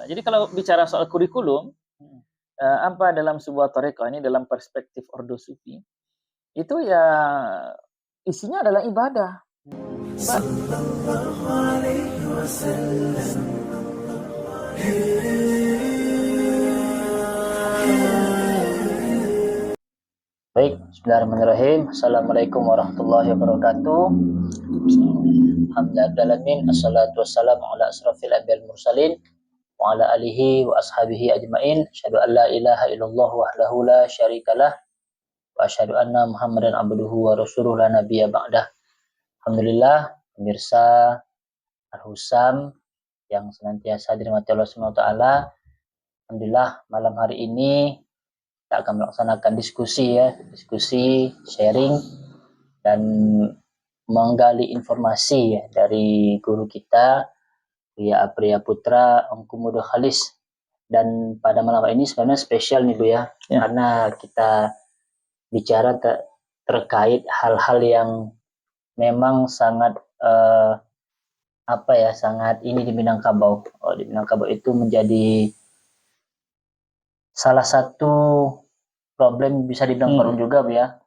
Jadi kalau bicara soal kurikulum, Mhm. apa dalam sebuah thariqah ini dalam perspektif Ordo Sufi, itu ya isinya adalah ibadah. Baik, bismillahirrahmanirrahim. Assalamualaikum warahmatullahi wabarakatuh. Alhamdulillahirrahmanirrahim. Assalatu wassalamu ala asrafil anbiya'il mursalin wa ala alihi wa ashabihi ajma'in. Asyhadu an la ilaha illallah wahdahu la syarikalah wa asyhadu anna Muhammadan abduhu wa rasuluhu la nabiyya ba'dah. Alhamdulillah, pemirsa Al-Husam yang senantiasa dirahmati Allah Subhanahu wa taala. Alhamdulillah, malam hari ini kita akan melaksanakan diskusi, sharing, dan menggali informasi ya dari guru kita, Buya Apriya Putra Ongkumudo Khalis. Dan pada malam ini sebenarnya spesial nih Bu ya, karena kita bicara terkait hal-hal yang memang sangat sangat ini di Minangkabau. Di Minangkabau itu menjadi salah satu problem bisa dibilang problem juga Bu ya,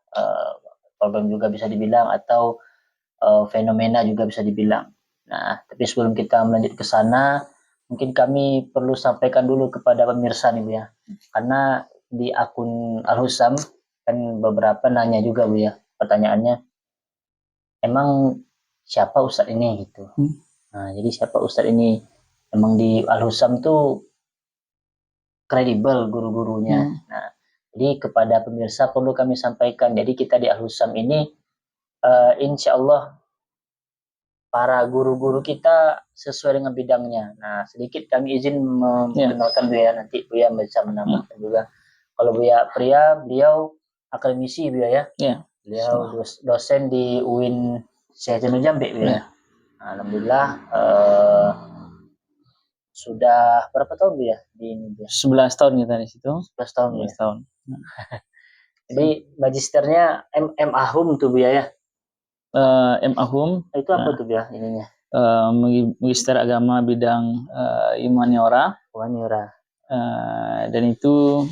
problem juga bisa dibilang atau fenomena juga bisa dibilang. Nah, tapi sebelum kita melanjut ke sana, mungkin kami perlu sampaikan dulu kepada pemirsa nih Bu ya, karena di akun Al-Husam kan beberapa nanya juga Bu ya, pertanyaannya, emang siapa Ustadz ini gitu. Nah, jadi siapa Ustadz ini? Emang di Al-Husam tuh kredibel guru-gurunya. Nah, jadi kepada pemirsa perlu kami sampaikan. Jadi kita di Al-Husam ini insya Allah para guru-guru kita sesuai dengan bidangnya. Nah, sedikit kami izin memperkenalkan Buya, nanti Buya bisa menambahkan juga. Kalau Buya Pria, beliau akademisi Buya ya. Beliau dosen di UIN Syekh Jainul Jambe Buya. Nah, alhamdulillah sudah berapa tahun Bu ya di ini Bu? 11 tahun kita di situ. 11 tahun Bu 11 tahun. Jadi magisternya M.Ahum tuh Bu ya. M.Ahum. Itu apa tuh Bu ya ininya? Magister agama bidang humaniora. Dan itu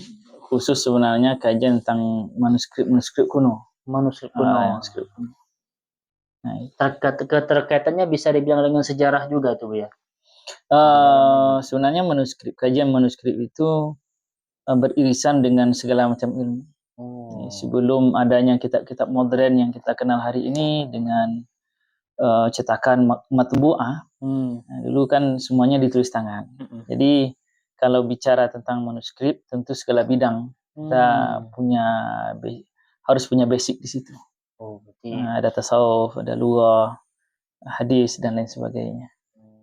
khusus sebenarnya kajian tentang manuskrip kuno. Manuskrip kuno. Nah, keterkaitannya bisa dibilang dengan sejarah juga tuh Bu ya. Sebenarnya kajian manuskrip itu beririsan dengan segala macam ilmu. Sebelum adanya kitab-kitab modern yang kita kenal hari ini dengan cetakan matbu'ah, dulu kan semuanya ditulis tangan. Jadi kalau bicara tentang manuskrip, tentu segala bidang kita harus punya basic di situ. Ada tasawuf, ada lughah, hadis dan lain sebagainya.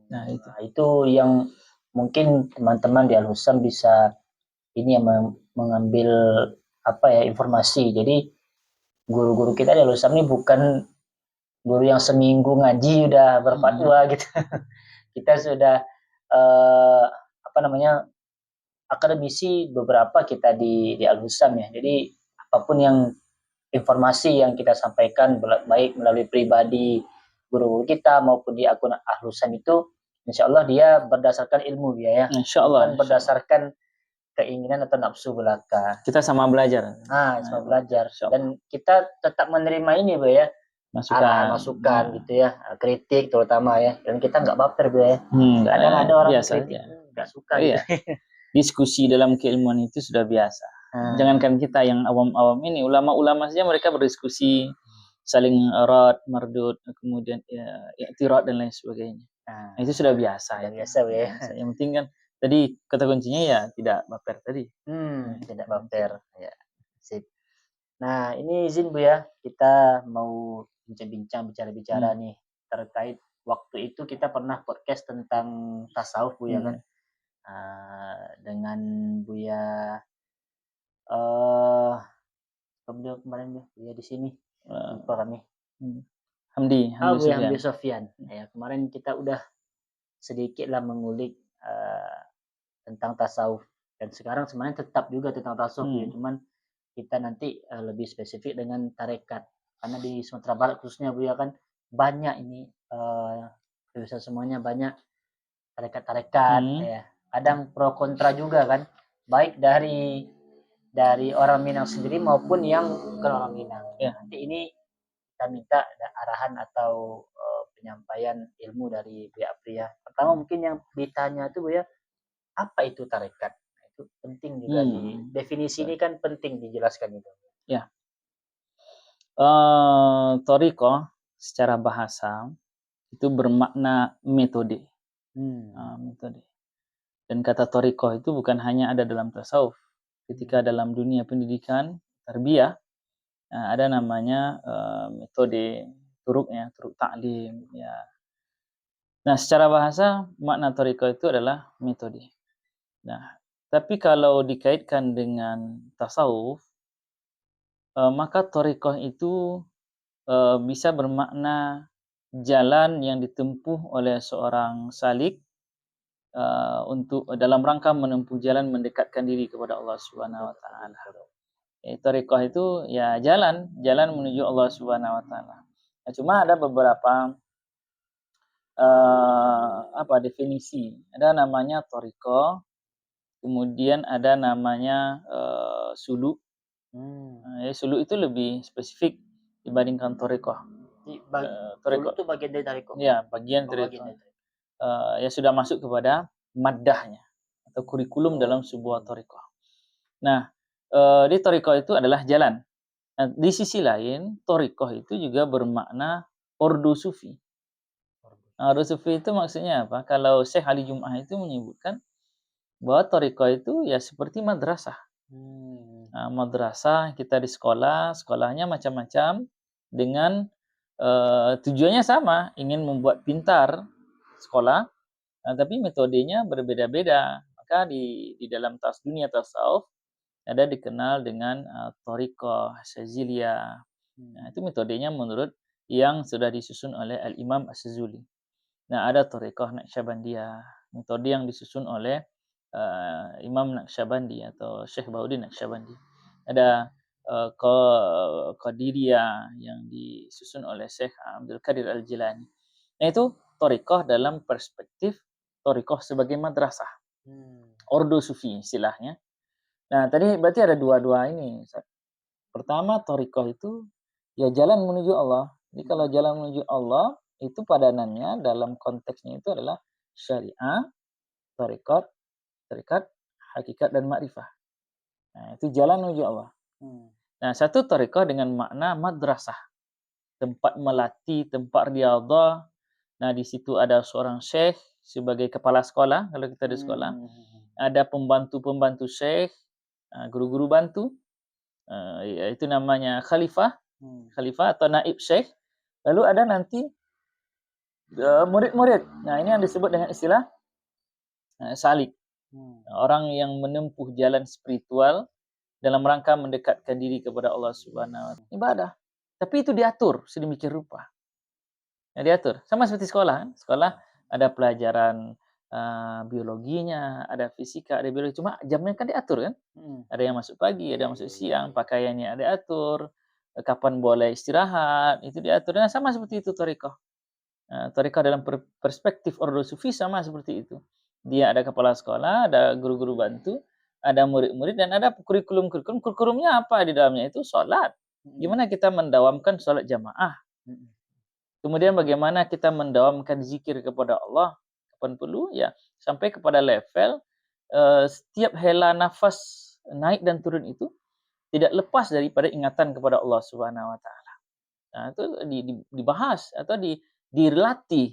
Nah, itu yang mungkin teman-teman di Al-Husam bisa ini yang mengambil informasi. Jadi guru-guru kita di Al-Husam ini bukan guru yang seminggu ngaji udah berfatwa gitu. Kita sudah akademisi beberapa kita di Al-Husam ya. Jadi apapun yang informasi yang kita sampaikan baik melalui pribadi guru kita maupun di akun Al-Husam itu insya Allah dia berdasarkan ilmu dia ya. Insya Allah. Bukan berdasarkan keinginan atau nafsu belaka. Kita sama belajar. Sama belajar. Dan kita tetap menerima ini Bu ya. Masukan gitu ya, kritik terutama ya. Dan kita nggak baper Bu ya. Kadang ada orang kritik nggak suka gitu. Diskusi dalam keilmuan itu sudah biasa. Jangankan kita yang awam-awam ini, ulama-ulama saja mereka berdiskusi, saling rad, mardud, kemudian i'tirad dan lain sebagainya. Nah, itu sudah biasa. Yang penting kan tadi kata kuncinya ya tidak baper tadi. Tidak baper. Ya. Sip. Nah, ini izin Bu ya, kita mau bincang-bincang, bicara-bicara nih terkait waktu itu kita pernah podcast tentang tasawuf Bu ya kan. Dengan Buya beliau kemarin Buya di sini lupa kami. Hamdi Sofyan. Ya, kemarin kita udah sedikit lah mengulik tentang tasawuf dan sekarang sebenarnya tetap juga tentang tasawuf ya, cuman kita nanti lebih spesifik dengan tarekat karena di Sumatera Barat khususnya Bu ya kan banyak ini bisa semuanya banyak tarekat-tarekat ya. kadang pro kontra juga kan, baik dari orang Minang sendiri maupun yang bukan orang Minang. Ya. Nanti ini kita minta ada arahan atau penyampaian ilmu dari pihak pria. Pertama mungkin yang ditanya itu Bu ya, apa itu tarekat? Nah, itu penting juga di definisi ini kan penting dijelaskan itu. Ya. Thariqah secara bahasa itu bermakna metode. Metode. Dan kata thariqah itu bukan hanya ada dalam tasawuf. Ketika dalam dunia pendidikan, tarbiyah, ada namanya metode turuknya, turuk ta'lim. Ya. Nah, secara bahasa makna thariqah itu adalah metode. Nah, tapi kalau dikaitkan dengan tasawuf, maka thariqah itu bisa bermakna jalan yang ditempuh oleh seorang salik untuk dalam rangka menempuh jalan mendekatkan diri kepada Allah Subhanahu wa taala. Thariqah itu ya jalan menuju Allah Subhanahu wa taala. Nah, cuma ada beberapa definisi. Ada namanya thariqah, kemudian ada namanya suluk. Suluk itu lebih spesifik dibandingkan thariqah. Suluk itu bagian dari thariqah. Ya, bagian dari ya sudah masuk kepada maddahnya atau kurikulum dalam sebuah thariqah. Nah, di thariqah itu adalah jalan. Nah, di sisi lain, thariqah itu juga bermakna ordo sufi. Ordo sufi itu maksudnya apa? Kalau Syekh Ali Jum'ah itu menyebutkan bahwa thariqah itu ya seperti madrasah. Nah, madrasah kita di sekolahnya macam-macam dengan tujuannya sama, ingin membuat pintar sekolah, tapi metodenya berbeda-beda. Maka di dalam dunia tasawuf ada dikenal dengan thariqah, syaziliyah. Nah, itu metodenya menurut yang sudah disusun oleh Al-Imam As-Sazuli. Nah, ada thariqah Naqsyabandiyah, metode yang disusun oleh Imam Naqsyabandi atau Syekh Bahuddin Naqsyabandi. Ada Qadiriyah yang disusun oleh Syekh Abdul Qadir Al-Jilani. Nah, itu thariqah dalam perspektif thariqah sebagai madrasah. Ordo sufi istilahnya. Nah, tadi berarti ada dua ini. Pertama, thariqah itu ya jalan menuju Allah. Jadi kalau jalan menuju Allah, itu padanannya dalam konteksnya itu adalah syariah, thariqat, hakikat, dan ma'rifah. Nah, itu jalan menuju Allah. Nah, satu thariqah dengan makna madrasah. Tempat melatih, tempat riyadhah. Nah, di situ ada seorang syekh sebagai kepala sekolah, kalau kita di sekolah. Ada pembantu-pembantu syekh, guru-guru bantu, itu namanya khalifah atau naib syekh. Lalu ada nanti murid-murid. Nah, ini yang disebut dengan istilah salik. Orang yang menempuh jalan spiritual dalam rangka mendekatkan diri kepada Allah Subhanahu wa taala. Ibadah. Tapi itu diatur sedemikian rupa. Nah, diatur. Sama seperti sekolah. Sekolah ada pelajaran biologinya, ada fisika, ada biologi. Cuma jamnya kan diatur kan? Ada yang masuk pagi, ada yang masuk siang, pakaiannya ada atur, kapan boleh istirahat, itu diatur. Nah, sama seperti itu thariqah. Thariqah dalam perspektif ordo sufi sama seperti itu. Dia ada kepala sekolah, ada guru-guru bantu, ada murid-murid, dan ada kurikulum. Kurikulumnya apa di dalamnya? Itu sholat. Gimana kita mendawamkan sholat jamaah. Kemudian bagaimana kita mendawamkan zikir kepada Allah kapan perlu, ya sampai kepada level setiap hela nafas naik dan turun itu tidak lepas daripada ingatan kepada Allah Subhanahu wa taala. Nah, itu dibahas atau dilatih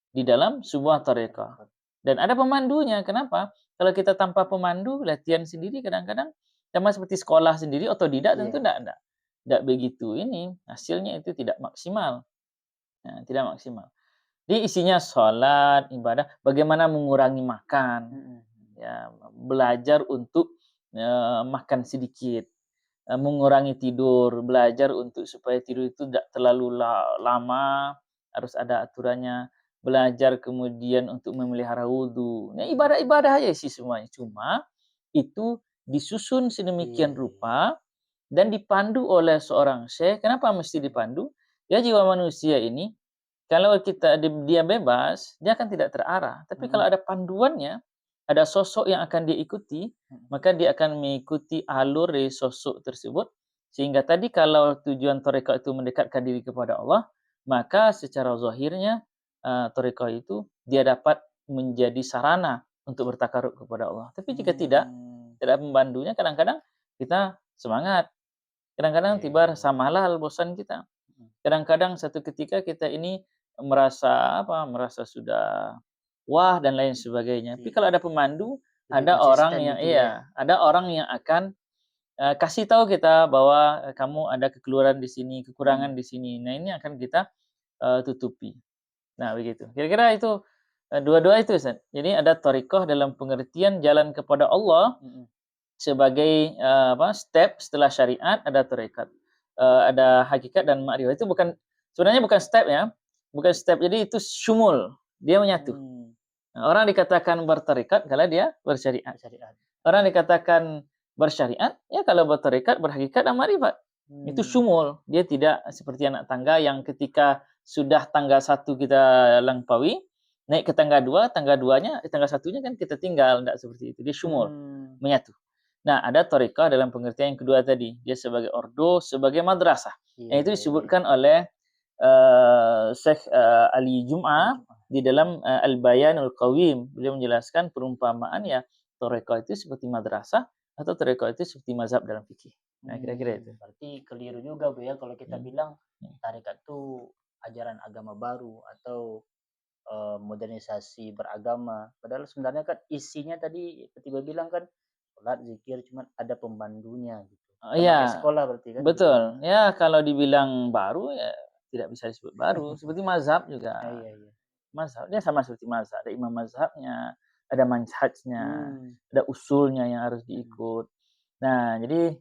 di dalam sebuah thariqah. Dan ada pemandunya. Kenapa? Kalau kita tanpa pemandu, latihan sendiri kadang-kadang sama seperti sekolah sendiri otodidak, tentu tidak begitu ini, hasilnya itu tidak maksimal. Nah, tidak maksimal. Jadi isinya sholat, ibadah, bagaimana mengurangi makan, ya, belajar untuk makan sedikit, mengurangi tidur, belajar untuk supaya tidur itu tidak terlalu lama, harus ada aturannya, belajar kemudian untuk memelihara wudhu. Nah, ibadah-ibadah aja sih semuanya. Cuma itu disusun sedemikian rupa dan dipandu oleh seorang syekh. Kenapa mesti dipandu? Ya, jiwa manusia ini kalau dia bebas, dia akan tidak terarah. Tapi kalau ada panduannya, ada sosok yang akan dia ikuti, maka dia akan mengikuti alur dari sosok tersebut. Sehingga tadi kalau tujuan tarekat itu mendekatkan diri kepada Allah, maka secara zahirnya tarekat itu dia dapat menjadi sarana untuk bertakarub kepada Allah. Tapi jika tidak pembantunya, kadang-kadang kita semangat. Kadang-kadang tiba rasa malal, bosan kita. Kadang-kadang satu ketika kita ini merasa sudah wah dan lain sebagainya. Tapi kalau ada pemandu, Lebih ada orang konsisten yang gitu ya. ada orang yang akan kasih tahu kita bahwa kamu ada kekeliruan di sini, kekurangan di sini. Nah, ini akan kita tutupi. Nah, begitu. Kira-kira itu dua-dua itu, Ustaz. Jadi ada thariqah dalam pengertian jalan kepada Allah sebagai step setelah syariat, ada tarekat. Ada hakikat dan ma'rifah. Itu sebenarnya bukan step ya. Bukan step. Jadi itu syumul. Dia menyatu. Nah, orang dikatakan bertarekat kalau dia bersyariat. Orang dikatakan bersyariat ya kalau bertarekat, berhakikat dan ma'rifat. Itu syumul. Dia tidak seperti anak tangga yang ketika sudah tangga 1 kita lampaui, naik ke tangga 2, tangga 2-nya, tangga 1-nya kan kita tinggal. Tidak seperti itu. Dia syumul. Menyatu. Nah, ada thariqah dalam pengertian yang kedua tadi. Dia sebagai ordo, sebagai madrasah. Yang itu disebutkan oleh Syekh Ali Jum'ah di dalam Al-Bayanul Qawim. Beliau menjelaskan perumpamaan ya, thariqah itu seperti madrasah atau thariqah itu seperti mazhab dalam fikih. Nah, kira-kira itu. Berarti keliru juga Bu ya kalau kita bilang tarekat itu ajaran agama baru atau modernisasi beragama. Padahal sebenarnya kan isinya tadi tiba bilang kan sholat, zikir, cuman ada pembantunya gitu. Sama kayak sekolah berarti kan? Betul. Ya, kalau dibilang baru ya tidak bisa disebut baru. Seperti mazhab juga. Iya. Mazhab dia sama seperti mazhab. Ada imam mazhabnya, ada manhajnya, ada usulnya yang harus diikut. Nah, jadi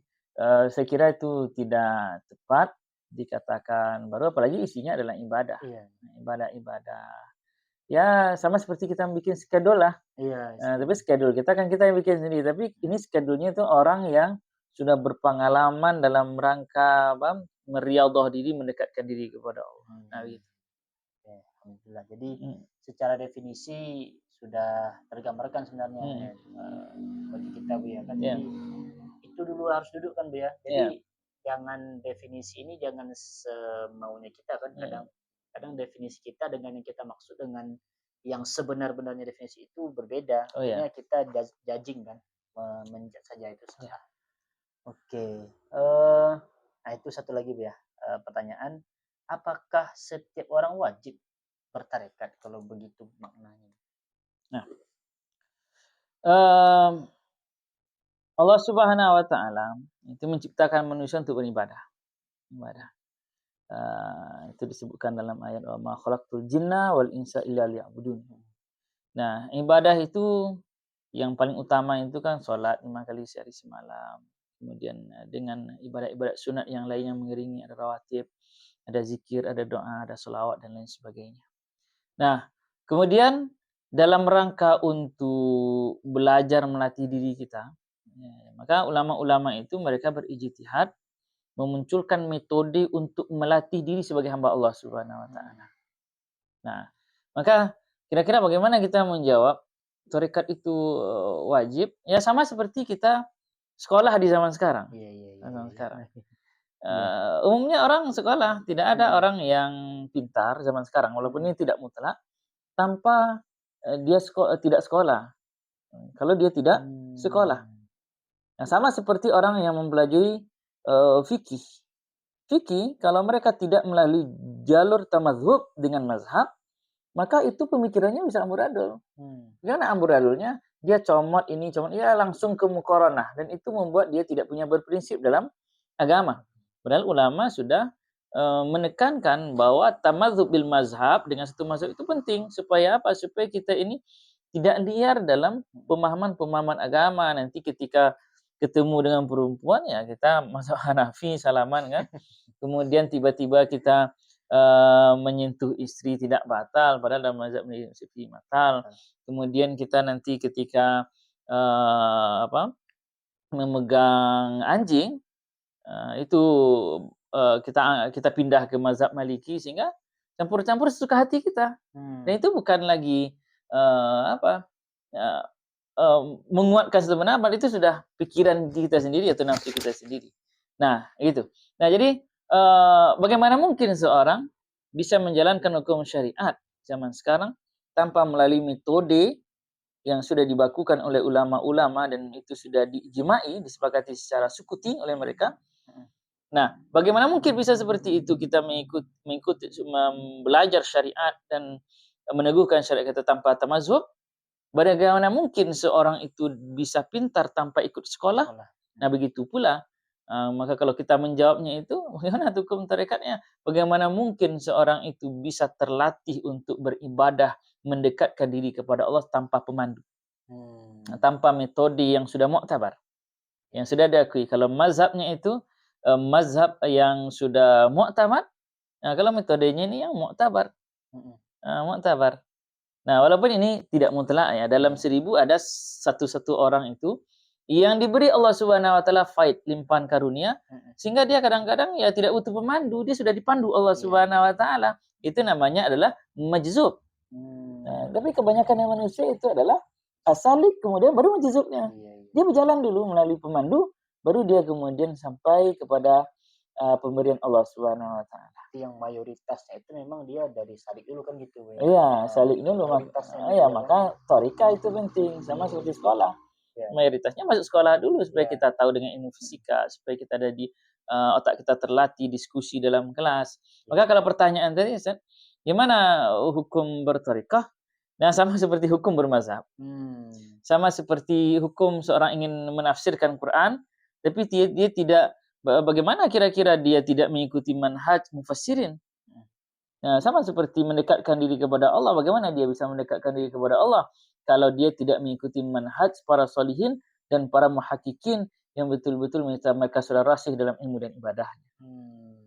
saya kira itu tidak tepat dikatakan baru, apalagi isinya adalah ibadah. Ibadah-ibadah. Ya, sama seperti kita bikin schedule lah. Tapi schedule kita kan kita yang bikin sendiri. Tapi ini schedule-nya itu orang yang sudah berpengalaman dalam rangka meriadah diri, mendekatkan diri kepada Allah. Nah, gitu. Alhamdulillah. Jadi secara definisi sudah tergambarkan sebenarnya bagi kita Bu ya kan. Jadi itu dulu harus duduk kan Bu ya. Jadi jangan definisi ini jangan semaunya kita kan. Kadang definisi kita dengan yang kita maksud dengan yang sebenar-benarnya definisi itu berbeda. Akhirnya kita judging kan, menjudge saja itu salah. Oke. Nah itu satu lagi Bu ya, pertanyaan, apakah setiap orang wajib bertarekat kalau begitu maknanya? Nah, Allah Subhanahu wa taala itu menciptakan manusia untuk beribadah. Itu disebutkan dalam ayat wa ma khalaqtul jinna wal insa illa liya'budun. Nah, ibadah itu yang paling utama itu kan salat 5 kali sehari semalam. Kemudian dengan ibadat-ibadat sunat yang lain yang mengiringi, ada rawatib, ada zikir, ada doa, ada selawat dan lain sebagainya. Nah, kemudian dalam rangka untuk belajar melatih diri kita, maka ulama-ulama itu mereka berijtihad memunculkan metode untuk melatih diri sebagai hamba Allah Subhanahu wa taala. Nah, maka kira-kira bagaimana kita menjawab tarekat itu wajib? Ya sama seperti kita sekolah di zaman sekarang. Zaman sekarang. Umumnya orang sekolah, tidak ada orang yang pintar zaman sekarang walaupun ini tidak mutlak tanpa dia tidak sekolah. Kalau dia tidak sekolah. Nah, sama seperti orang yang mempelajari fikih. Fikih, kalau mereka tidak melalui jalur tamadzhub dengan mazhab, maka itu pemikirannya bisa amburadul. Karena amburadulnya, dia comot, ya langsung ke muqaranah. Dan itu membuat dia tidak punya berprinsip dalam agama. Padahal ulama sudah menekankan bahwa tamadzhub bil mazhab dengan satu mazhab itu penting. Supaya apa? Supaya kita ini tidak liar dalam pemahaman-pemahaman agama. Nanti ketika ketemu dengan perempuan ya kita masuk Hanafi salaman kan. Kemudian tiba-tiba kita menyentuh istri tidak batal padahal dalam mazhab Syafi'i batal. Kemudian kita nanti ketika memegang anjing itu kita pindah ke mazhab Maliki sehingga campur-campur sesuka hati kita. Dan itu bukan lagi menguatkan satu pendapat itu sudah pikiran kita sendiri atau nafsu kita sendiri. Nah, itu. Nah, jadi bagaimana mungkin seorang bisa menjalankan hukum syariat zaman sekarang tanpa melalui metode yang sudah dibakukan oleh ulama-ulama dan itu sudah diijmai, disepakati secara sukuti oleh mereka. Nah, bagaimana mungkin bisa seperti itu kita mengikuti belajar syariat dan meneguhkan syariat kita tanpa tamazhub? Bagaimana mungkin seorang itu bisa pintar tanpa ikut sekolah? Nah, begitu pula. Maka kalau kita menjawabnya itu, bagaimana hukum tarekatnya? Bagaimana mungkin seorang itu bisa terlatih untuk beribadah, mendekatkan diri kepada Allah tanpa pemandu? Tanpa metode yang sudah mu'tabar, yang sudah diakui. Kalau mazhabnya itu mazhab yang sudah mu'tamad, kalau metodenya ini yang mu'tabar. Mu'tabar. Nah, walaupun ini tidak mutlak ya, dalam 1000 ada satu orang itu yang diberi Allah Subhanahu wa taala limpahan karunia sehingga dia kadang-kadang ya tidak butuh pemandu, dia sudah dipandu Allah Subhanahu wa taala. Itu namanya adalah majzub. Nah, tapi kebanyakan yang manusia itu adalah asalik kemudian baru majzubnya. Dia berjalan dulu melalui pemandu, baru dia kemudian sampai kepada pemberian Allah Subhanahu wa taala. Yang mayoritasnya itu memang dia dari salik dulu kan gitu. Iya, salik dulu. Ya, maka torika itu penting sama seperti sekolah. Mayoritasnya masuk sekolah dulu supaya kita tahu dengan ilmu fisika, supaya kita ada di otak kita terlatih diskusi dalam kelas. Maka kalau pertanyaan tadi, Ustaz, gimana hukum bertorikah? Nah, sama seperti hukum bermazhab. Sama seperti hukum seorang ingin menafsirkan Quran, tapi dia tidak, bagaimana kira-kira dia tidak mengikuti manhaj mufassirin? Nah, sama seperti mendekatkan diri kepada Allah, bagaimana dia bisa mendekatkan diri kepada Allah kalau dia tidak mengikuti manhaj para solihin dan para muhakkikin yang betul-betul mereka sudah rasih dalam ilmu dan ibadahnya.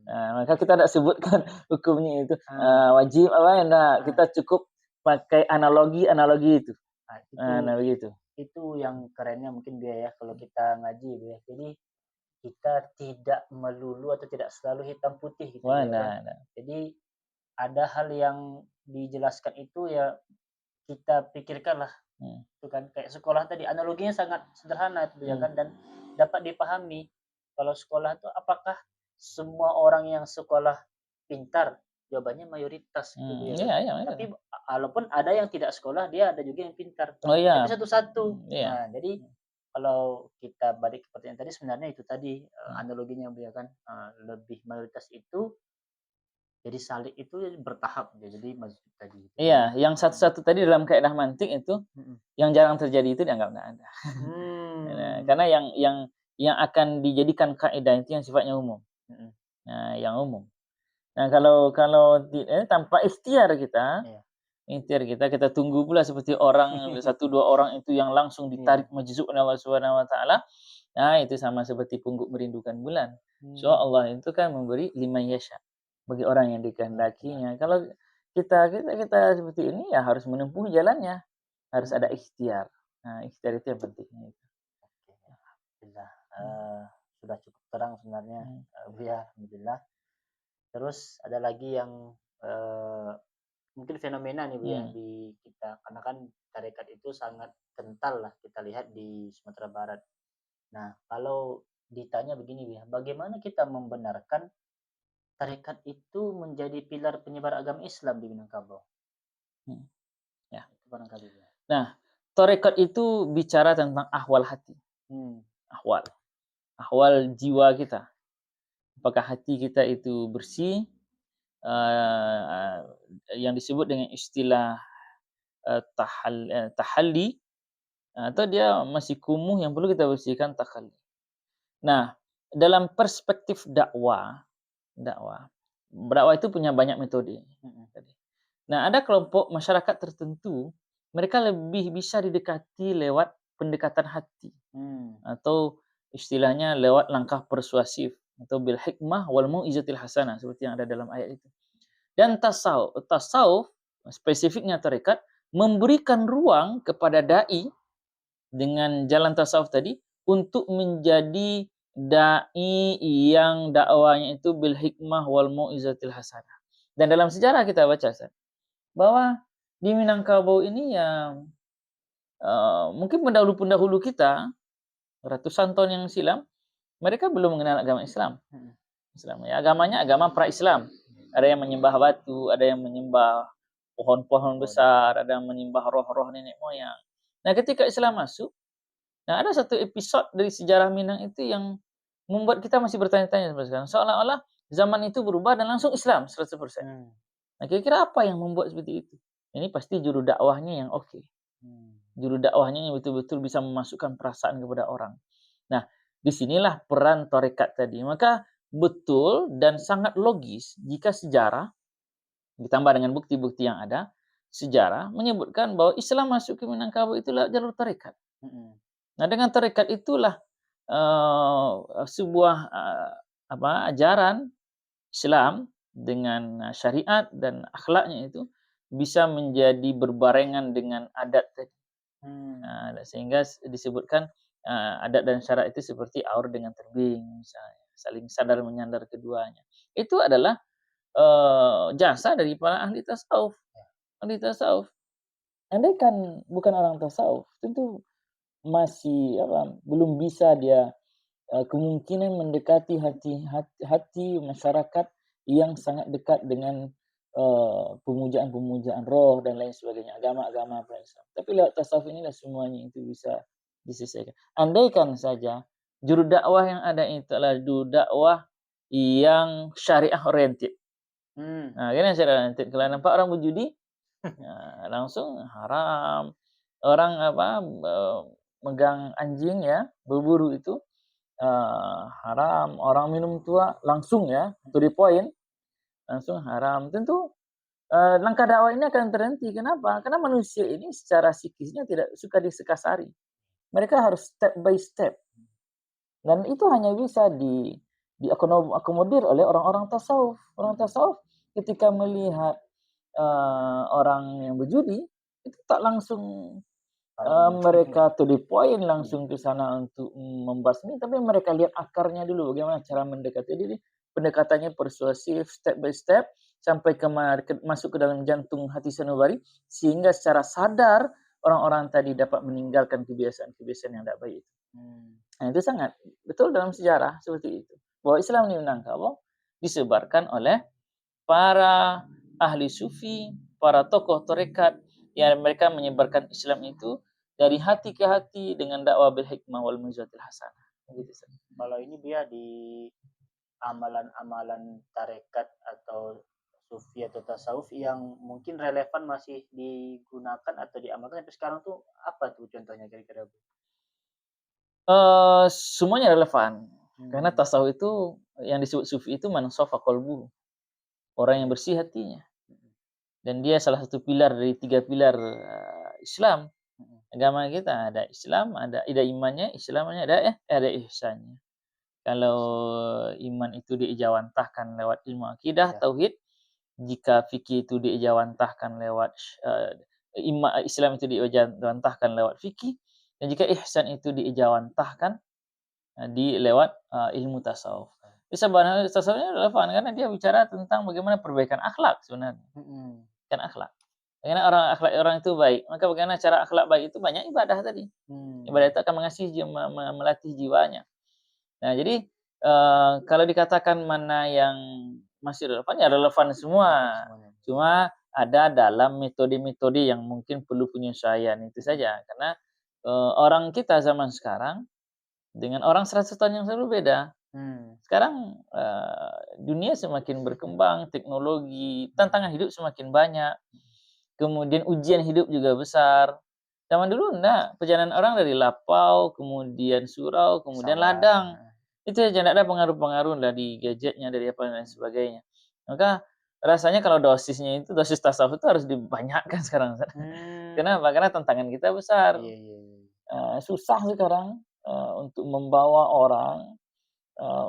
Nah, maka kita tidak sebutkan hukumnya itu wajib apa ya, kita cukup pakai analogi itu. Nah, begitu. Itu yang kerennya mungkin dia ya kalau kita ngaji ya. Jadi kita tidak melulu atau tidak selalu hitam putih gitu ya. Jadi ada hal yang dijelaskan itu ya kita pikirkanlah. Itu kan kayak sekolah tadi analoginya sangat sederhana itu ya kan, dan dapat dipahami. Kalau sekolah itu apakah semua orang yang sekolah pintar? Jawabannya mayoritas gitu ya. Tapi walaupun ada yang tidak sekolah, dia ada juga yang pintar. Tapi satu-satu. Nah, jadi kalau kita balik ke pertanyaan tadi, sebenarnya itu tadi analoginya ya kan, lebih mayoritas itu jadi salik itu bertahap ya, jadi mazhab tadi. Iya, yang satu-satu tadi dalam kaidah mantik itu yang jarang terjadi itu dianggap tidak ada. Karena yang akan dijadikan kaidah itu yang sifatnya umum. Nah, yang umum. Nah, kalau tanpa ikhtiar kita, kita tunggu pula seperti orang satu dua orang itu yang langsung ditarik majzub oleh Allah Subhanahu wa taala. Nah, itu sama seperti pungguk merindukan bulan. So Allah itu kan memberi liman yasha bagi orang yang dikehendakinya. Kalau kita seperti ini ya harus menempuh jalannya, harus ada ikhtiar. Nah, ikhtiar itu yang penting. Alhamdulillah, sudah cukup terang sebenarnya, ya alhamdulillah. Terus ada lagi yang mungkin fenomena nih Bu ya di kita, karena kan tarekat itu sangat kental lah kita lihat di Sumatera Barat. Nah, kalau ditanya begini Bu ya, bagaimana kita membenarkan tarekat itu menjadi pilar penyebar agama Islam di Minangkabau? Ya. Itu barangkali ya. Nah, tarekat itu bicara tentang ahwal hati. Ahwal jiwa kita. Apakah hati kita itu bersih, yang disebut dengan istilah tahalli, atau dia masih kumuh yang perlu kita bersihkan takhalli. Nah, dalam perspektif dakwah itu punya banyak metode. Nah, ada kelompok masyarakat tertentu, mereka lebih bisa didekati lewat pendekatan hati. Atau istilahnya lewat langkah persuasif atau bil hikmah wal mau'izatil hasanah seperti yang ada dalam ayat itu. Dan tasawuf spesifiknya tarekat memberikan ruang kepada dai dengan jalan tasawuf tadi untuk menjadi dai yang dakwanya itu bil hikmah wal mau'izatil hasanah. Dan dalam sejarah kita baca bahwa di Minangkabau ini ya mungkin pendahulu-pendahulu kita, ratusan tahun yang silam, mereka belum mengenal agama Islam. Islam ya, agamanya agama pra-Islam. Ada yang menyembah batu, ada yang menyembah pohon-pohon besar, ada yang menyembah roh-roh nenek moyang. Nah, ketika Islam masuk, nah ada satu episode dari sejarah Minang itu yang membuat kita masih bertanya-tanya sampai sekarang. Seolah-olah zaman itu berubah dan langsung Islam 100%. Nah, kira-kira apa yang membuat seperti itu? Ini pasti juru dakwahnya yang oke. Juru dakwahnya yang betul-betul bisa memasukkan perasaan kepada orang. Nah, disinilah peran tarekat tadi. Maka betul dan sangat logis jika sejarah ditambah dengan bukti-bukti yang ada, sejarah menyebutkan bahwa Islam masuk ke Minangkabau itu lewat jalur tarekat. Nah, dengan tarekat itulah sebuah ajaran Islam dengan syariat dan akhlaknya itu bisa menjadi berbarengan dengan adat tadi. Sehingga disebutkan adat dan syarat itu seperti aur dengan terbing misalnya, saling sadar menyandar keduanya. Itu adalah jasa dari para ahli tasawuf. Ahli tasawuf. Andai kan bukan orang tasawuf, tentu masih belum bisa dia kemungkinan mendekati hati masyarakat yang sangat dekat dengan pemujaan-pemujaan roh dan lain sebagainya, agama-agama pra-Islam. Tapi lewat tasawuf inilah semuanya itu bisa diselesaikan. Andaikan saja juru dakwah yang ada itu adalah juru dakwah yang syariah oriented. Nah, kan yang syariah oriented. Kalau nampak orang berjudi, langsung haram. Orang megang anjing ya, berburu itu haram. Orang minum tua langsung ya, to the point, langsung haram. Tentu langkah dakwah ini akan terhenti. Kenapa? Karena manusia ini secara psikisnya tidak suka disekasari. Mereka harus step by step. Dan itu hanya bisa diakomodir oleh orang-orang tasawuf. Orang tasawuf ketika melihat orang yang berjudi, itu tak langsung mereka to the point langsung ke sana untuk membasmi, tapi mereka lihat akarnya dulu, bagaimana cara mendekati. Jadi pendekatannya persuasif, step by step, sampai masuk ke dalam jantung hati sanubari, sehingga secara sadar orang-orang tadi dapat meninggalkan kebiasaan-kebiasaan yang tidak baik itu. Nah, itu sangat betul dalam sejarah seperti itu. Bahwa Islam di Minangkabau disebarkan oleh para ahli sufi, para tokoh tarekat yang mereka menyebarkan Islam itu dari hati ke hati dengan dakwah bil hikmah wal mau'izatil hasanah. Gitu. Kalau ini dia di amalan-amalan tarekat atau sufi atau tasawuf yang mungkin relevan masih digunakan atau diamalkan tapi sekarang tuh apa tuh contohnya kira-kira? Semuanya relevan. Karena tasawuf itu yang disebut sufi itu man safa qalbuhu. Orang yang bersih hatinya. Dan dia salah satu pilar dari 3 pilar Islam. Agama kita ada Islam, ada imannya, Islamnya, ada ihsannya. Kalau iman itu diijawantahkan lewat ilmu akidah, tauhid, jika fikih itu diijawantahkan lewat Islam itu diijawantahkan lewat fikih, dan jika ihsan itu diijawantahkan lewat ilmu tasawuf. Sebenarnya tasawufnya relevan karena dia bicara tentang bagaimana perbaikan akhlak sebenarnya. Kan akhlak. Bagaimana orang itu baik, maka bagaimana cara akhlak baik itu banyak ibadah tadi. Ibadah itu akan melatih jiwanya. Nah, jadi kalau dikatakan mana yang masih relevan, ya relevan semua. Cuma ada dalam metode-metode yang mungkin perlu penyesuaian itu saja. Karena orang kita zaman sekarang dengan orang 100 tahun yang lalu beda. Sekarang dunia semakin berkembang, teknologi, tantangan hidup semakin banyak. Kemudian ujian hidup juga besar. Zaman dulu enggak, perjalanan orang dari lapau, kemudian surau, kemudian ladang. Itu aja enggak ada pengaruh-pengaruh dari gadgetnya, dari apa dan lain sebagainya. Maka rasanya kalau dosis tasawuf itu harus dibanyakkan sekarang. Kenapa? Karena tantangan kita besar. Susah sekarang untuk membawa orang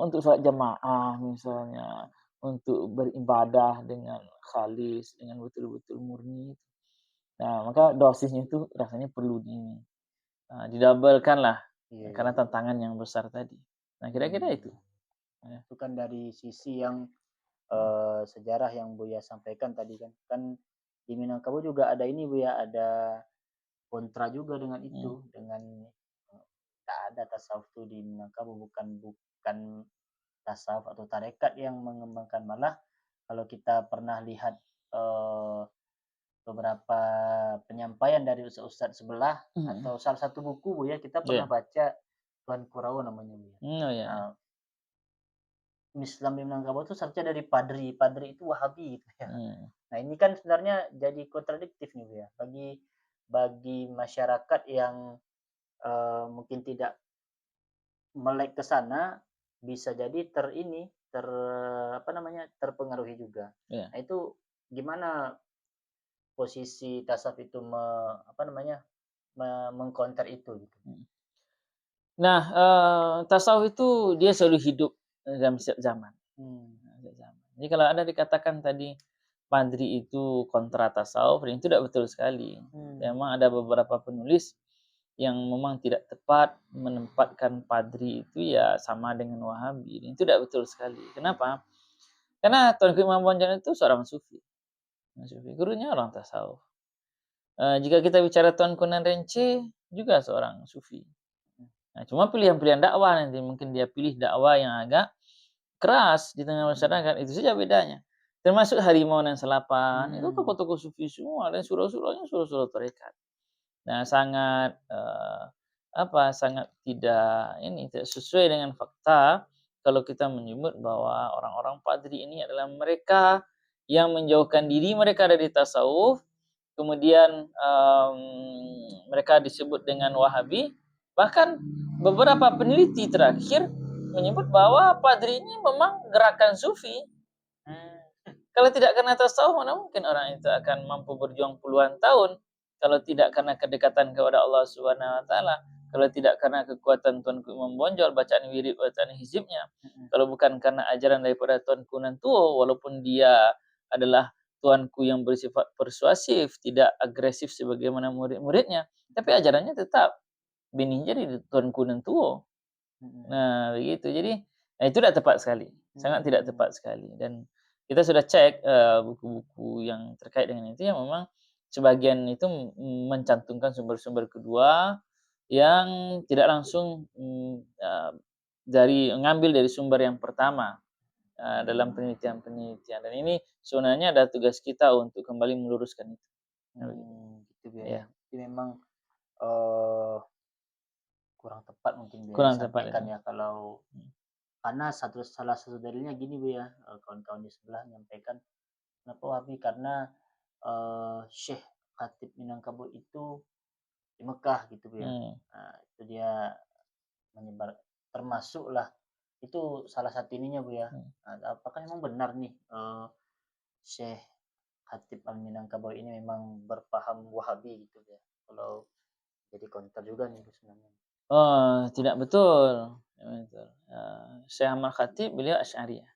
untuk sholat jamaah misalnya, untuk beribadah dengan khalis, dengan betul-betul murni. Nah, maka dosisnya itu rasanya perlu didabelkan lah, karena tantangan yang besar tadi. Nah, kira-kira itu. Itu kan dari sisi yang sejarah yang Buya sampaikan tadi kan. Kan di Minangkabau juga ada ini Buya, ada kontra juga dengan itu, dengan tak ada tasawuf itu di Minangkabau, bukan tasawuf atau tarekat yang mengembangkan, malah kalau kita pernah lihat beberapa penyampaian dari ustaz-ustaz sebelah atau salah satu buku Bu ya, kita pernah Iya. baca Tuan Kurawa namanya Bu ya. Oh, ya. Nah, Islam di Minangkabau itu seharusnya dari padri, padri itu Wahabi gitu ya. Nah, ini kan sebenarnya jadi kontradiktif nih Bu ya, bagi masyarakat yang mungkin tidak melek ke sana, bisa jadi apa namanya, terpengaruhi juga. Iya. Nah, itu gimana posisi tasawuf itu apa namanya, mengcounter itu gitu? Nah, tasawuf itu dia selalu hidup dalam setiap zaman. Setiap zaman. Jadi kalau Anda dikatakan tadi Padri itu kontra tasawuf, itu tidak betul sekali. Memang ada beberapa penulis yang memang tidak tepat menempatkan Padri itu ya sama dengan Wahabi. Itu tidak betul sekali. Kenapa? Karena Tuanku Imam Bonjol itu seorang sufi. Gurunya orang tasawuf. Jika kita bicara Tuanku Nan Renceh juga seorang sufi. Nah, cuma pilihan-pilihan dakwah nanti mungkin dia pilih dakwah yang agak keras di tengah masyarakat, itu saja bedanya. Termasuk Harimau dan Selapan, itu tokoh-tokoh sufi semua dan surah-surahnya surah-surah tarekat. Nah, sangat sangat tidak sesuai dengan fakta kalau kita menyebut bahwa orang-orang Padri ini adalah mereka yang menjauhkan diri mereka dari tasawuf, kemudian mereka disebut dengan Wahabi. Bahkan beberapa peneliti terakhir menyebut bahwa Padri ini memang gerakan sufi. Kalau tidak karena tasawuf, mana mungkin orang itu akan mampu berjuang puluhan tahun. Kalau tidak karena kedekatan kepada Allah Subhanahu Wa Taala, kalau tidak karena kekuatan Tuanku Imam Bonjol, bacaan wirid, bacaan hizibnya, kalau bukan karena ajaran daripada Tuanku Nantuo, walaupun dia adalah tuanku yang bersifat persuasif, tidak agresif sebagaimana murid-muridnya, tapi ajarannya tetap bininya jadi Tuanku Nantuo. Nah, begitu. Jadi, itu tidak tepat sekali, sangat tidak tepat sekali. Dan kita sudah cek buku-buku yang terkait dengan itu, yang memang sebagian itu mencantumkan sumber-sumber kedua yang tidak langsung ngambil dari sumber yang pertama dalam penelitian-penelitian. Dan ini sebenarnya ada tugas kita untuk kembali meluruskan itu. Gitu ya. Ya. Jadi memang uh, kurang tepat mungkin Bu ya Kurang tepat disampaikan itu. ya, kalau karena salah satu dalilnya gini Bu ya, kawan-kawan di sebelah menyampaikan kenapa Wahabi, karena Syekh Khatib Minangkabau itu di Mekah gitu Bu ya. Nah, itu dia menyebar, termasuklah itu salah satu ininya Bu ya. Nah, apakah memang benar nih Syekh Khatib Minangkabau ini memang berpaham Wahabi gitu ya? Kalau jadi counter juga nih Bu sebenarnya. Oh, tidak betul. Tidak betul. Syekh Ahmad Khatib beliau Asy'ariyah.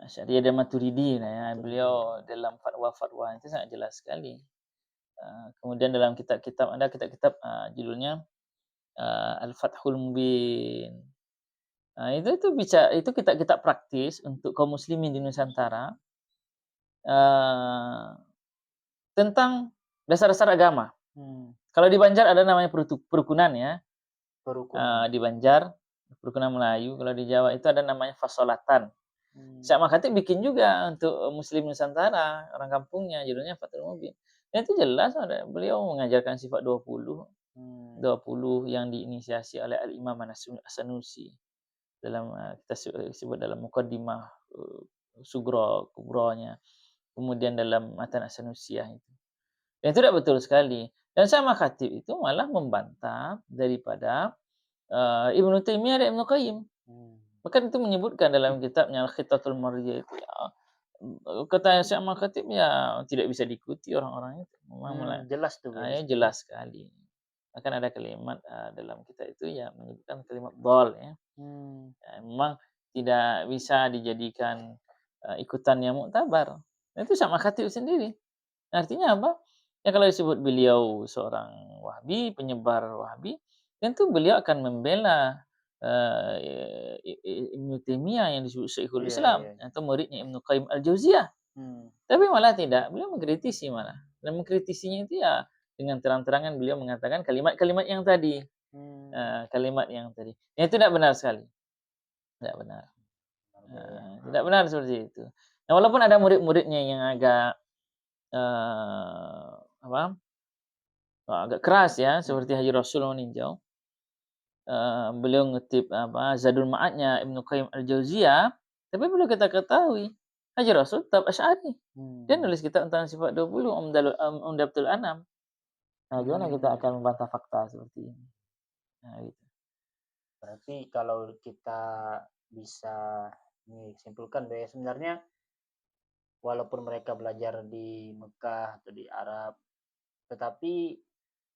Asy'ariyah dan Maturidi ya. Beliau dalam fatwa-fatwa itu sangat jelas sekali. Kemudian dalam kitab-kitab ada kitab-kitab judulnya Al-Fathul Mubin. Itu kitab-kitab praktis untuk kaum muslimin di Nusantara tentang dasar-dasar agama. Kalau di Banjar ada namanya perukunan ya. Di Banjar perukunan Melayu, kalau di Jawa itu ada namanya fasolatan. Syekh Ahmad Khatib bikin juga untuk muslim Nusantara, orang kampungnya, judulnya Fathul Mubin. Dan itu jelas ada beliau mengajarkan sifat 20 yang diinisiasi oleh Al-Imam As-Sanusi dalam kita sebut dalam muqaddimah Sugro Kubronya, kemudian dalam Matan As-Sanusiyah itu. Dan itu tidak betul sekali. Dan Syekh Ahmad Khatib itu malah membantah daripada Ibnu Taimiyah dan Ibnu Qayyim. Bahkan itu menyebutkan dalam kitabnya Al-Khitatul Marjiyah itu ya, kata Syekh Ahmad Khatib ya tidak bisa diikuti orang-orang itu. Memang Jelas tuh Bu ya. jelas sekali. Bahkan ada kalimat dalam kitab itu ya menyebutkan kalimat dhal ya. Memang tidak bisa dijadikan ikutan yang muktabar. Itu Syekh Ahmad Khatib sendiri. Artinya apa? Ya kalau disebut beliau seorang Wahabi, penyebar Wahabi, tentu beliau akan membela Ibnu Taimiyah yang disebut Syekhul Islam atau muridnya Ibnu Qayyim Al-Jauziyah. Tapi malah tidak, beliau mengkritisi malah. Dan mengkritisinya itu ya dengan terang-terangan beliau mengatakan kalimat-kalimat yang tadi. Kalimat yang tadi. Ya itu tidak benar sekali. Tidak benar. Tidak benar seperti itu. Nah, walaupun ada murid-muridnya yang agak apa? Agak keras ya, seperti Haji Rasul meninjau. Beliau ngetip apa Zadul Ma'adnya Ibnu Qayyim Al-Jauziyah, tapi perlu kita ketahui Haji Rasul tetap Asy'ari. Dia nulis kitab tentang sifat 20 Umdatul Anam. Nah, gimana kita akan membantah fakta seperti ini? Nah, gitu. Berarti kalau kita bisa simpulkan bahwa sebenarnya walaupun mereka belajar di Mekah atau di Arab, tetapi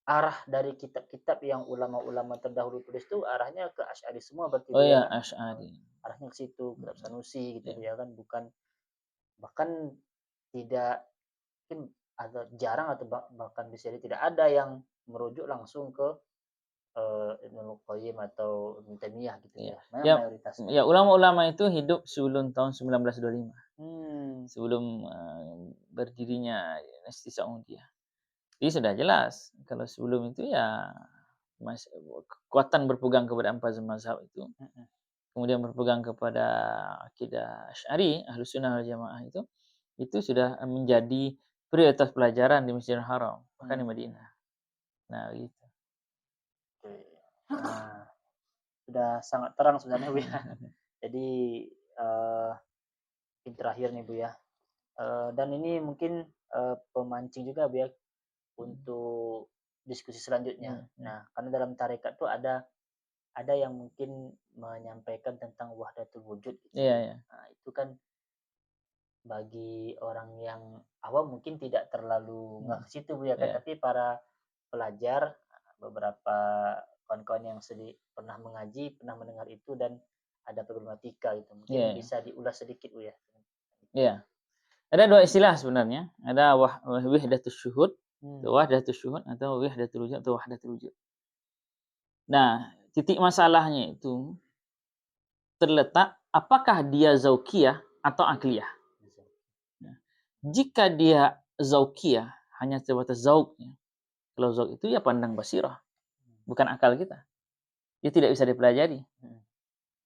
arah dari kitab-kitab yang ulama-ulama terdahulu tulis itu arahnya ke Asy'ari semua berarti Oh Bu ya, ya. Asy'ari. Arahnya ke situ, kitab Sanusi gitu Ya. ya kan, bukan bahkan tidak mungkin ada jarang atau bahkan bisa jadi tidak ada yang merujuk langsung ke Ibnu Qayyim atau Ibnu Taimiyah gitu Ya. ya. Memang Ya, mayoritasnya. ya ulama-ulama itu hidup sebelum tahun 1925. Hmm. Sebelum berdirinya dinasti Saudiyah. Jadi sudah jelas kalau sebelum itu ya kekuatan berpegang kepada empat mazhab itu, kemudian berpegang kepada akidah Asy'ari, Ahlus Sunnah wal Jamaah itu sudah menjadi prioritas pelajaran di Masjidil Haram, bahkan di Madinah. Nah, gitu. Oke. Nah, sudah sangat terang sebenarnya Bu ya. Jadi mungkin terakhir nih Bu ya. Dan ini mungkin pemancing juga Bu ya untuk diskusi selanjutnya. Nah, karena dalam tarekat tuh ada yang mungkin menyampaikan tentang wahdatul wujud gitu. Iya, iya. Nah, itu kan bagi orang yang awam mungkin tidak terlalu nggak ke situ Bu ya kan, Iya. tapi para pelajar beberapa kawan-kawan yang pernah mengaji, pernah mendengar itu dan ada problematika gitu. Mungkin Iya, iya. bisa diulas sedikit Bu ya. Iya. Ada dua istilah sebenarnya. Ada wahdatus syuhud, wahdatus syuhud atau wahdatul wujud atau wahdatul wujud. Nah, titik masalahnya itu terletak apakah dia zauqiyah atau akliyah. Nah, jika dia zauqiyah, hanya sebatas zauqnya. Kalau zauq itu ya pandang basirah, bukan akal kita. Dia tidak bisa dipelajari.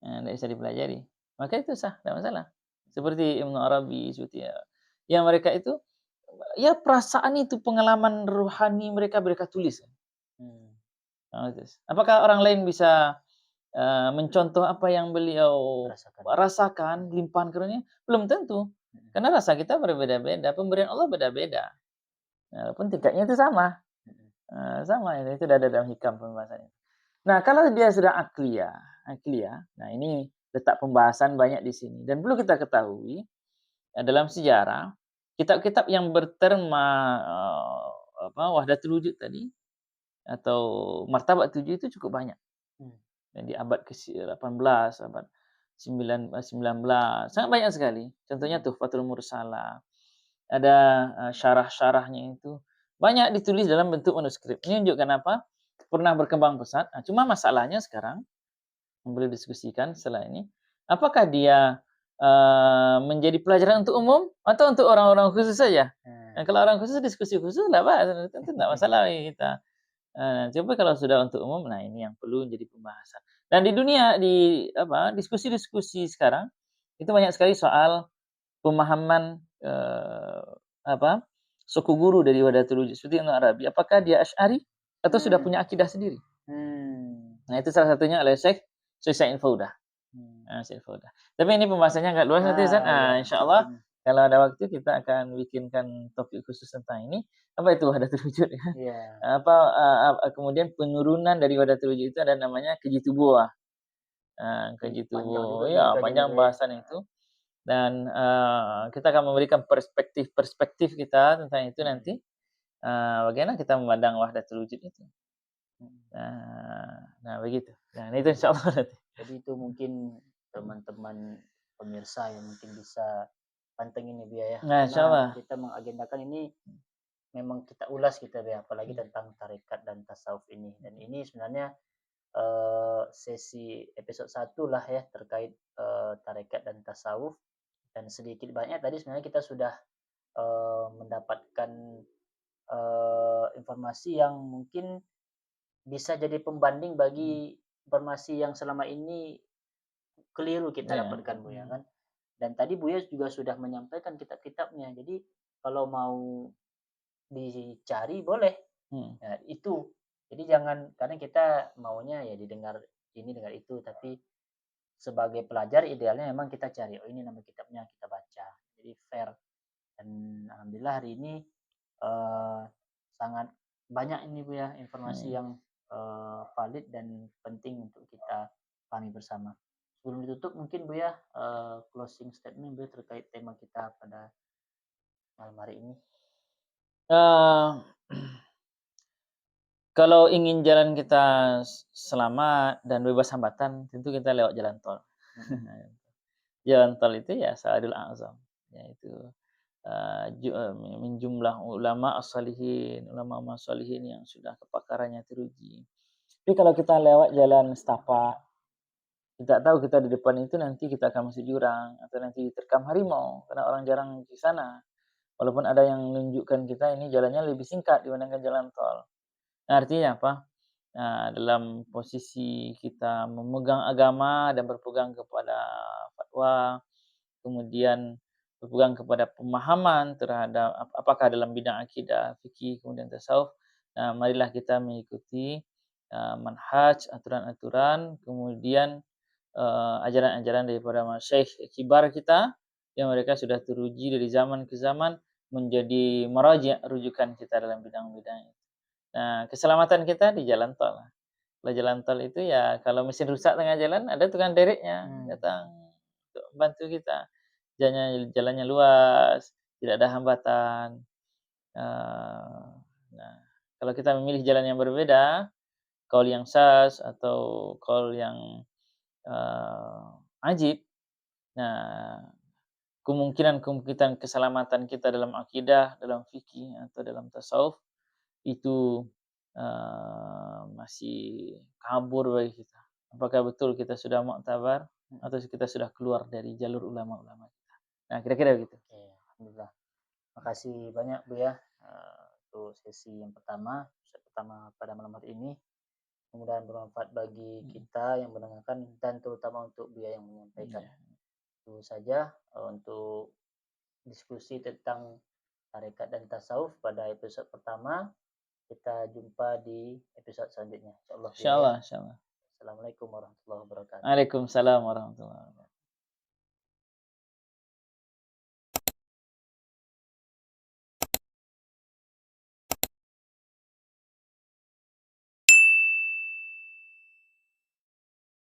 Tidak bisa dipelajari. Maka itu sah, tidak masalah. Seperti Ibnu Arabi, seperti ya. Yang mereka itu, ya perasaan itu, pengalaman ruhani mereka tulis. Apakah orang lain bisa mencontoh apa yang beliau rasakan, limpahan karunia? Belum tentu. Karena rasa kita berbeda-beda, pemberian Allah beda-beda. Walaupun tingkatnya itu sama. Sama, itu sudah ada dalam hikam pembahasannya. Nah, kalau dia sudah akliyah, nah ini letak pembahasan banyak di sini. Dan perlu kita ketahui, dalam sejarah, kitab-kitab yang berterma wahdatul wujud tadi, atau martabat 7 itu cukup banyak. Dan di abad ke-18, abad 19, sangat banyak sekali. Contohnya Tuhfatul Mursalah. Ada syarah-syarahnya itu. Banyak ditulis dalam bentuk manuskrip. Ini menunjukkan apa? Pernah berkembang pesat. Nah, cuma masalahnya sekarang, yang boleh diskusikan setelah ini, apakah dia menjadi pelajaran untuk umum atau untuk orang-orang khusus saja? Nah, kalau orang khusus diskusi khusus lah Pak, tentu tidak masalah bagi kita. Coba kalau sudah untuk umum, nah ini yang perlu menjadi pembahasan. Dan di dunia diskusi-diskusi sekarang itu banyak sekali soal pemahaman suku guru dari wahdatul wujud seperti Ibnu Arabi. Apakah dia Asy'ari atau sudah punya akidah sendiri? Nah, itu salah satunya oleh Syekh Sa'id Faudah. Syekh Faudah. Tapi ini pembahasannya agak luas nanti Ustaz. Insyaallah kalau ada waktu kita akan bikinkan topik khusus tentang ini. Apa itu wahdatul wujud ya? Kemudian penurunan dari wahdatul wujud itu ada namanya keji tubuh. Keji tubuh. Ya, panjang bahasan itu. Dan kita akan memberikan perspektif kita tentang itu nanti. Bagaimana kita memandang wahdatul wujud itu. Nah begitu. Nah, itu insyaallah nanti. Jadi itu mungkin teman-teman pemirsa yang mungkin bisa pantengin ini ya. Nah, insyaallah. Kita mengagendakan ini memang kita ulas kita ya, apalagi tentang tarekat dan tasawuf ini. Dan ini sebenarnya sesi episode 1 lah ya terkait tarekat dan tasawuf, dan sedikit banyak tadi sebenarnya kita sudah mendapatkan informasi yang mungkin bisa jadi pembanding bagi informasi yang selama ini keliru kita Iya. dapatkan Buya kan. Dan tadi Buya juga sudah menyampaikan kitab-kitabnya. Jadi kalau mau dicari boleh. Hmm. Nah, itu. Jadi jangan karena kita maunya ya didengar ini dengar itu, tapi sebagai pelajar idealnya memang kita cari, oh ini nama kitabnya kita baca. Jadi fair. Dan alhamdulillah hari ini eh, sangat banyak ini Bu ya informasi Hmm. yang valid dan penting untuk kita pahami bersama. Sebelum ditutup mungkin Bu ya closing statement Bu ya, terkait tema kita pada malam hari ini. Eh, Kalau ingin jalan kita selamat dan bebas hambatan, tentu kita lewat jalan tol. Jalan tol itu ya Sa'adul A'zam, yaitu min jumlah ulama as-salihin, ulama salihin yang sudah kepakarannya teruji. Tapi kalau kita lewat jalan setapak, kita tahu kita di depan itu nanti kita akan masuk jurang atau nanti diterkam harimau karena orang jarang di sana. Walaupun ada yang menunjukkan kita ini jalannya lebih singkat dibandingkan jalan tol. Nah, artinya apa? Nah, dalam posisi kita memegang agama dan berpegang kepada fatwa, kemudian berpegang kepada pemahaman terhadap apakah dalam bidang akidah, fikih, kemudian tasawuf. Nah, marilah kita mengikuti manhaj, aturan-aturan, kemudian ajaran-ajaran daripada masyayikh kibar kita yang mereka sudah teruji dari zaman ke zaman menjadi meraja rujukan kita dalam bidang-bidang itu. Nah, keselamatan kita di jalan tol. Kalau jalan tol itu ya kalau mesin rusak tengah jalan ada tukang dereknya datang untuk bantu kita. Jalannya luas, tidak ada hambatan. Nah, kalau kita memilih jalan yang berbeda, qaul yang syadz atau qaul yang ajib, nah kemungkinan keselamatan kita dalam akidah, dalam fikih atau dalam tasawuf itu masih kabur bagi kita. Apakah betul kita sudah muktabar atau kita sudah keluar dari jalur ulama-ulama kita? Nah, kira-kira begitu. Oke, alhamdulillah. Makasih banyak Bu ya untuk sesi yang pertama, episode pertama pada malam hari ini. Mudah-mudahan bermanfaat bagi kita yang mendengarkan dan terutama untuk Buya yang menyampaikan. Iya. Itu saja untuk diskusi tentang tarekat dan tasawuf pada episode pertama. Kita jumpa di episode selanjutnya. Insyaallah Buya ya. Insyaallah, insyaallah. Assalamualaikum warahmatullahi wabarakatuh. Waalaikumsalam warahmatullahi wabarakatuh.